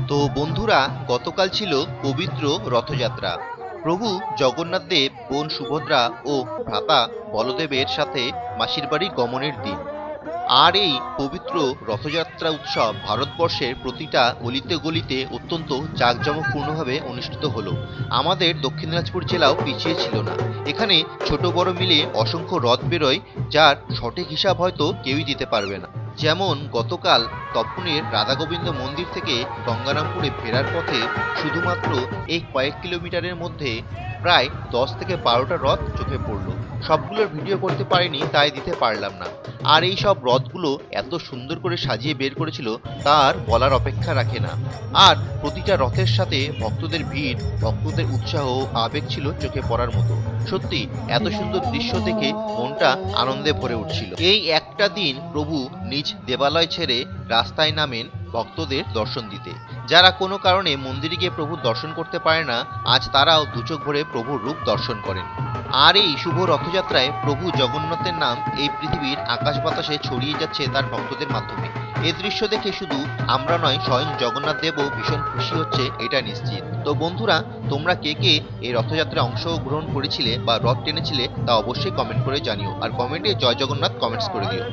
তো বন্ধুরা, গতকাল ছিল পবিত্র রথযাত্রা। প্রভু জগন্নাথ দেব, বোন সুভদ্রা ও ভ্রাতা বলদেবের সাথে মাসির বাড়ি গমনের দিন। আর এই পবিত্র রথযাত্রা উৎসব ভারতবর্ষের প্রতিটা অলিতে গলিতে অত্যন্ত জাঁকজমকপূর্ণভাবে অনুষ্ঠিত হলো। আমাদের দক্ষিণ দিনাজপুর জেলাও পিছিয়ে ছিল না। এখানে ছোট বড় মিলে অসংখ্য রথ বেরোয়, যার সঠিক হিসাব হয়তো কেউই দিতে পারবে না। যেমন গতকাল তপনের রাধাগোবিন্দ মন্দির থেকে গঙ্গারামপুরে ফেরার পথে শুধুমাত্র এই কয়েক কিলোমিটারের মধ্যে প্রায় 10 থেকে 12টা রথ চোখে পড়লো। সবগুলোর ভিডিও করতে পারিনি, তাই দিতে পারলাম না। আর এই সব রথগুলো এত সুন্দর করে সাজিয়ে বের করেছিল, তার বলার অপেক্ষা রাখে না। আর প্রতিটা রথের সাথে ভক্তদের ভিড়, ভক্তদের উৎসাহ ও আবেগ ছিল চোখে পড়ার মতো। সত্যি এত সুন্দর দৃশ্য দেখে মনটা আনন্দে ভরে উঠছিল। এই একটা দিন প্রভু নিজ দেবালয় ছেড়ে রাস্তায় নামেন ভক্তদের দর্শন দিতে। যারা কোনো কারণে মন্দিরে গিয়ে প্রভুর দর্শন করতে পারে না, আজ তারাও দুচোখ ভরে প্রভুর রূপ দর্শন করেন। আর এই শুভ রথযাত্রায় প্রভু জগন্নাথের নাম এই পৃথিবীর আকাশ বাতাসে ছড়িয়ে যাচ্ছে তার ভক্তদের মাধ্যমে। এই দৃশ্য দেখে শুধু আমরা নয়, স্বয়ং জগন্নাথ দেবও ভীষণ খুশি হচ্ছে, এটা নিশ্চিত। তো বন্ধুরা, তোমরা কে কে এই রথযাত্রায় অংশগ্রহণ করেছিলে বা রথ টেনেছিলে তা অবশ্যই কমেন্ট করে জানিও। আর কমেন্টে জয় জগন্নাথ কমেন্টস করে দিও।